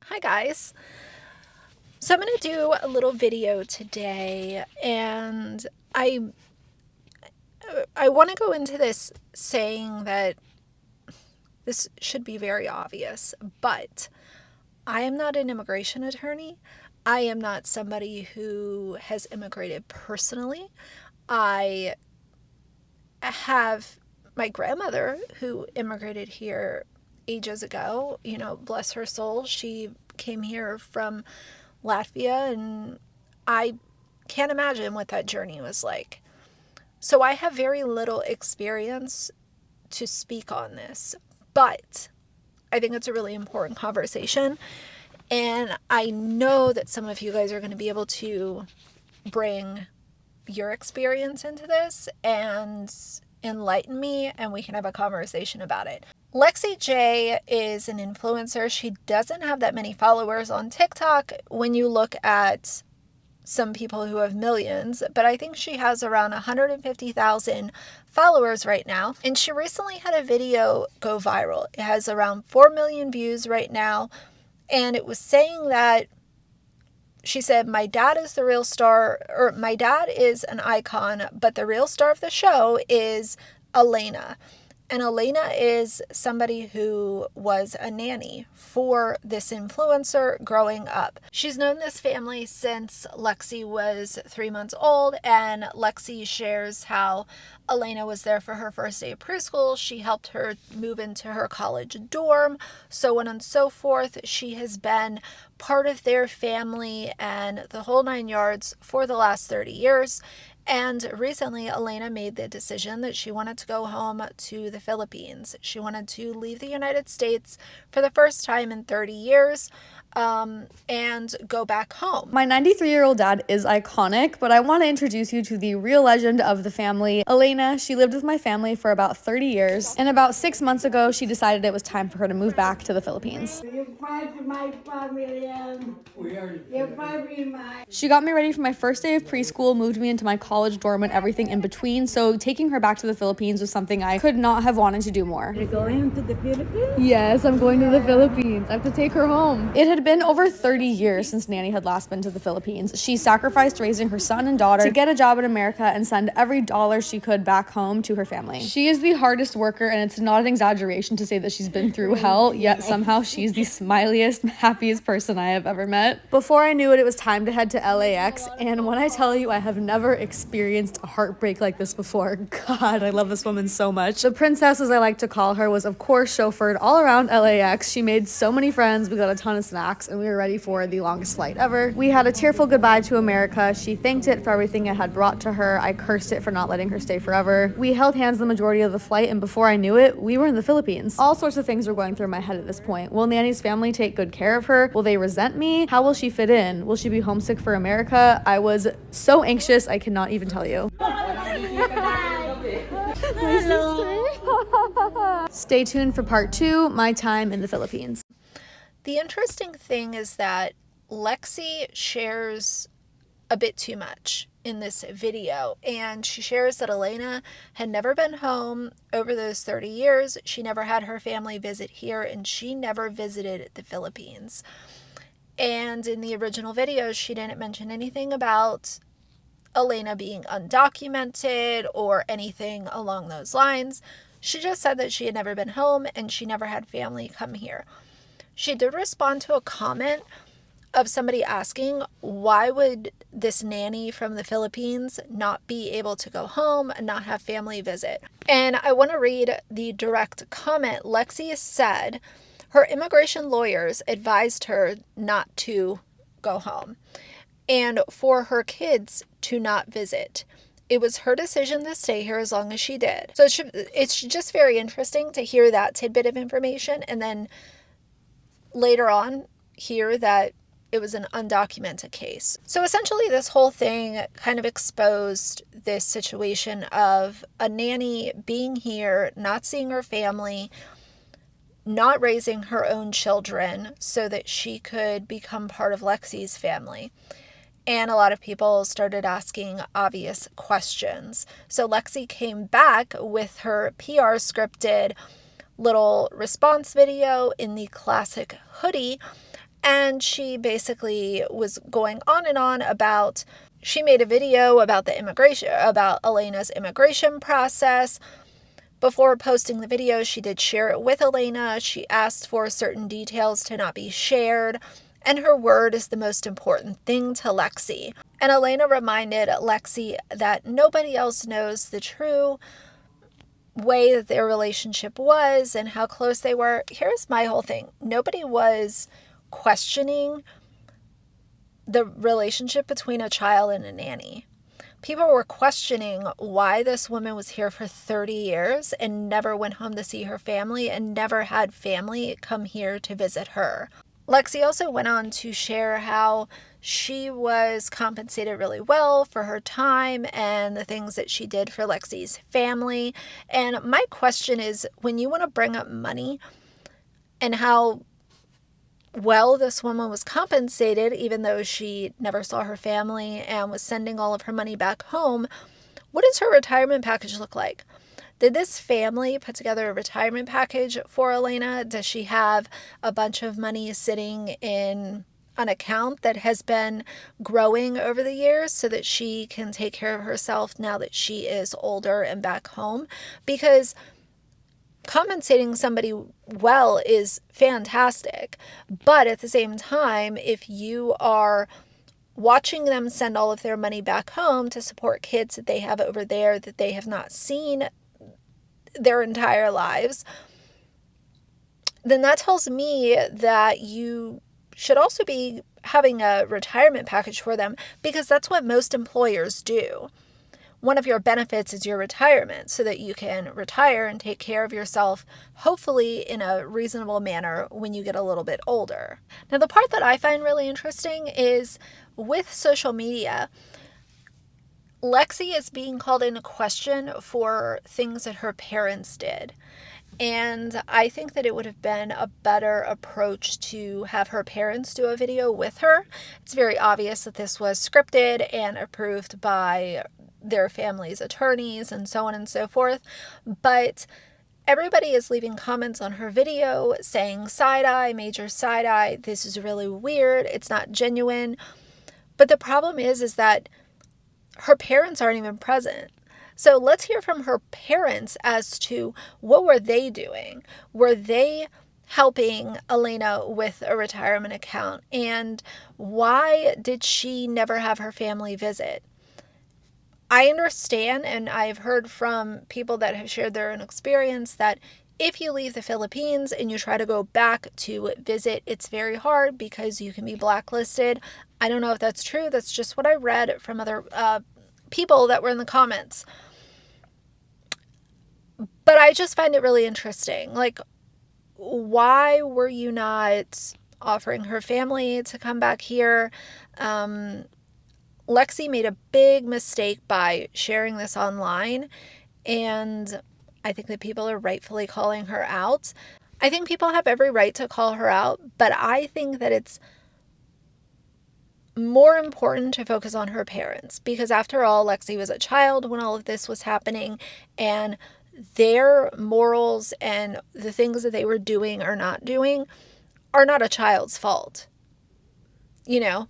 Hi guys. So I'm going to do a little video today, and I want to go into this saying that this should be very obvious, but I am not an immigration attorney. I am not somebody who has immigrated personally. I have my grandmother who immigrated here ages ago. Bless her soul. She came here from Latvia, and I can't imagine what that journey was like. So I have very little experience to speak on this, but I think it's a really important conversation. And I know that some of you guys are going to be able to bring your experience into this and enlighten me, and we can have a conversation about it. Lexi J is an influencer. She doesn't have that many followers on TikTok when you look at some people who have millions, but I think she has around 150,000 followers right now. And she recently had a video go viral. It has around 4 million views right now. And it was saying that she said, my dad is the real star, or my dad is an icon, but the real star of the show is Elena. And Elena is somebody who was a nanny for this influencer growing up. She's known this family since Lexi was 3 months old, and Lexi shares how Elena was there for her first day of preschool. She helped her move into her college dorm, so on and so forth. She has been part of their family and the whole 9 yards for the last 30 years. And recently, Elena made the decision that she wanted to go home to the Philippines. She wanted to leave the United States for the first time in 30 years and go back home. My 93-year-old dad is iconic, but I want to introduce you to the real legend of the family, Elena. She lived with my family for about 30 years, and about 6 months ago, she decided it was time for her to move back to the Philippines. She got me ready for my first day of preschool, moved me into my college dorm and everything in between, so taking her back to the Philippines was something I could not have wanted to do more. You're going to the Philippines? Yes, I'm going to the Philippines. I have to take her home. It had been over 30 years since Nanny had last been to the Philippines. She sacrificed raising her son and daughter to get a job in America and send every dollar she could back home to her family. She is the hardest worker, and it's not an exaggeration to say that she's been through hell, yet somehow she's the smiliest, happiest person I have ever met. Before I knew it, it was time to head to LAX, and when I tell you I have never experienced a heartbreak like this before, God, I love this woman so much. The princess, as I like to call her, was of course chauffeured all around LAX. She made so many friends, we got a ton of snacks, and we were ready for the longest flight ever. We had a tearful goodbye to America. She thanked it for everything it had brought to her. I cursed it for not letting her stay forever. We held hands the majority of the flight, and before I knew it, we were in the Philippines. All sorts of things were going through my head at this point. Will Nanny's family take good care of her? Will they resent me? How will she fit in? Will she be homesick for America? I was so anxious, I cannot even tell you. Stay tuned for part 2, my time in the Philippines. The interesting thing is that Lexi shares a bit too much in this video, and she shares that Elena had never been home over those 30 years. She never had her family visit here, and she never visited the Philippines. And in the original videos, she didn't mention anything about Elena being undocumented or anything along those lines. She just said that she had never been home and she never had family come here. She did respond to a comment of somebody asking, why would this nanny from the Philippines not be able to go home and not have family visit? And I want to read the direct comment. Lexi said her immigration lawyers advised her not to go home and for her kids to not visit. It was her decision to stay here as long as she did. So it's just very interesting to hear that tidbit of information, and then later on hear that it was an undocumented case. So essentially this whole thing kind of exposed this situation of a nanny being here, not seeing her family, not raising her own children so that she could become part of Lexi's family. And a lot of people started asking obvious questions. So Lexi came back with her PR scripted little response video in the classic hoodie And she basically was going on and on about, she made a video about about Elena's immigration process. Before posting the video, she did share it with Elena. She asked for certain details to not be shared, and her word is the most important thing to Lexi. And Elena reminded Lexi that nobody else knows the true way that their relationship was and how close they were. Here's my whole thing. Nobody was questioning the relationship between a child and a nanny. People were questioning why this woman was here for 30 years and never went home to see her family and never had family come here to visit her. Lexi also went on to share how she was compensated really well for her time and the things that she did for Lexi's family. And my question is, when you want to bring up money and how well this woman was compensated, even though she never saw her family and was sending all of her money back home, what does her retirement package look like? Did this family put together a retirement package for Elena? Does she have a bunch of money sitting in an account that has been growing over the years so that she can take care of herself now that she is older and back home? Because compensating somebody well is fantastic, but at the same time, if you are watching them send all of their money back home to support kids that they have over there that they have not seen their entire lives, then that tells me that you should also be having a retirement package for them, because that's what most employers do. One of your benefits is your retirement so that you can retire and take care of yourself, hopefully in a reasonable manner when you get a little bit older. Now, the part that I find really interesting is with social media, Lexi is being called into question for things that her parents did. And I think that it would have been a better approach to have her parents do a video with her. It's very obvious that this was scripted and approved by their family's attorneys and so on and so forth. But everybody is leaving comments on her video saying side eye, major side eye, this is really weird, it's not genuine. But the problem is that her parents aren't even present. So let's hear from her parents as to what were they doing. Were they helping Elena with a retirement account? And why did she never have her family visit? I understand, and I've heard from people that have shared their own experience, that if you leave the Philippines and you try to go back to visit, it's very hard because you can be blacklisted. I don't know if that's true. That's just what I read from other people that were in the comments. But I just find it really interesting. Like, why were you not offering her family to come back here? Lexi made a big mistake by sharing this online, and I think that people are rightfully calling her out. I think people have every right to call her out, but I think that it's more important to focus on her parents, because after all, Lexi was a child when all of this was happening, and their morals and the things that they were doing or not doing are not a child's fault. You know,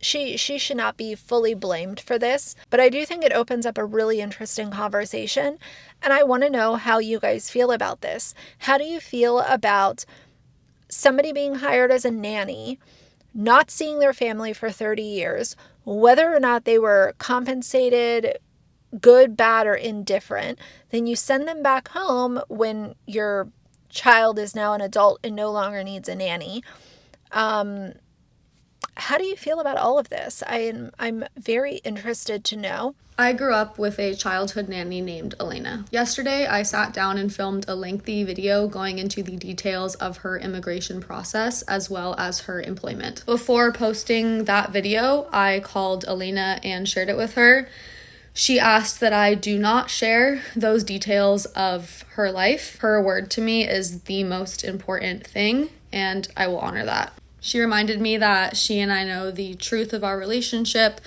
she should not be fully blamed for this, but I do think it opens up a really interesting conversation, and I want to know how you guys feel about this. How do you feel about somebody being hired as a nanny, not seeing their family for 30 years, whether or not they were compensated, good, bad, or indifferent, then you send them back home when your child is now an adult and no longer needs a nanny? How do you feel about all of this? I'm very interested to know. I grew up with a childhood nanny named Elena. Yesterday, I sat down and filmed a lengthy video going into the details of her immigration process as well as her employment. Before posting that video, I called Elena and shared it with her. She asked that I do not share those details of her life. Her word to me is the most important thing, and I will honor that. She reminded me that she and I know the truth of our relationship,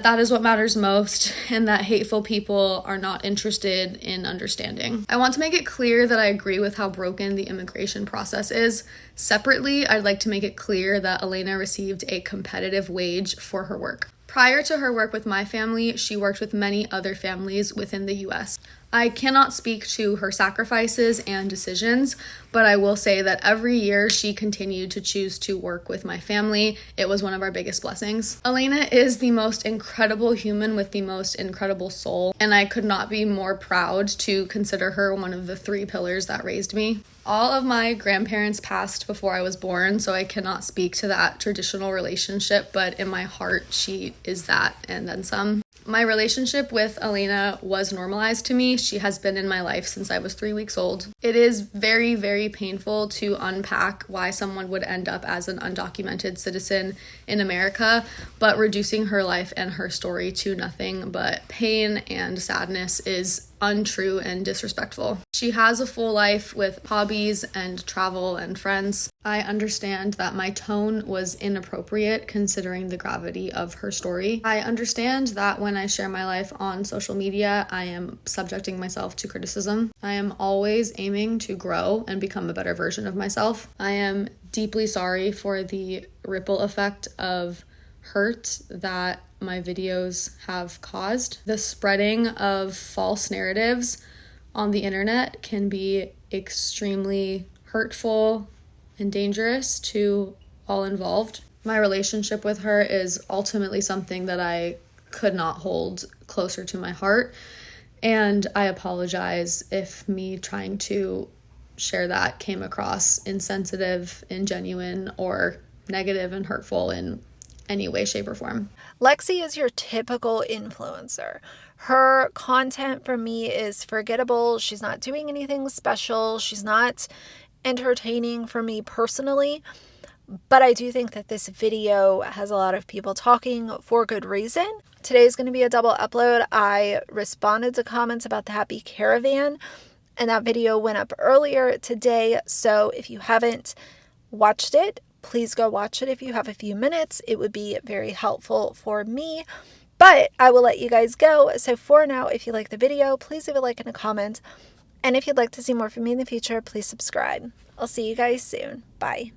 that is what matters most, and that hateful people are not interested in understanding. I want to make it clear that I agree with how broken the immigration process is. Separately, I'd like to make it clear that Elena received a competitive wage for her work. Prior to her work with my family, she worked with many other families within the US. I cannot speak to her sacrifices and decisions, but I will say that every year she continued to choose to work with my family. It was one of our biggest blessings. Elena is the most incredible human with the most incredible soul, and I could not be more proud to consider her one of the 3 pillars that raised me. All of my grandparents passed before I was born, so I cannot speak to that traditional relationship, but in my heart, she is that and then some. My relationship with Elena was normalized to me. She has been in my life since I was 3 weeks old. It is very, very painful to unpack why someone would end up as an undocumented citizen in America, but reducing her life and her story to nothing but pain and sadness is untrue and disrespectful. She has a full life with hobbies and travel and friends. I understand that my tone was inappropriate considering the gravity of her story. I understand that when I share my life on social media, I am subjecting myself to criticism. I am always aiming to grow and become a better version of myself. I am deeply sorry for the ripple effect of hurt that my videos have caused. The spreading of false narratives on the internet can be extremely hurtful and dangerous to all involved. My relationship with her is ultimately something that I could not hold closer to my heart, and I apologize if me trying to share that came across insensitive, ingenuine, or negative and hurtful in any way, shape, or form. Lexi is your typical influencer. Her content for me is forgettable. She's not doing anything special. She's not entertaining for me personally. But I do think that this video has a lot of people talking for good reason. Today is going to be a double upload. I responded to comments about the Happy Caravan, and that video went up earlier today. So if you haven't watched it, please go watch it if you have a few minutes. It would be very helpful for me. But I will let you guys go. So for now, if you like the video, please leave a like and a comment. And if you'd like to see more from me in the future, please subscribe. I'll see you guys soon. Bye.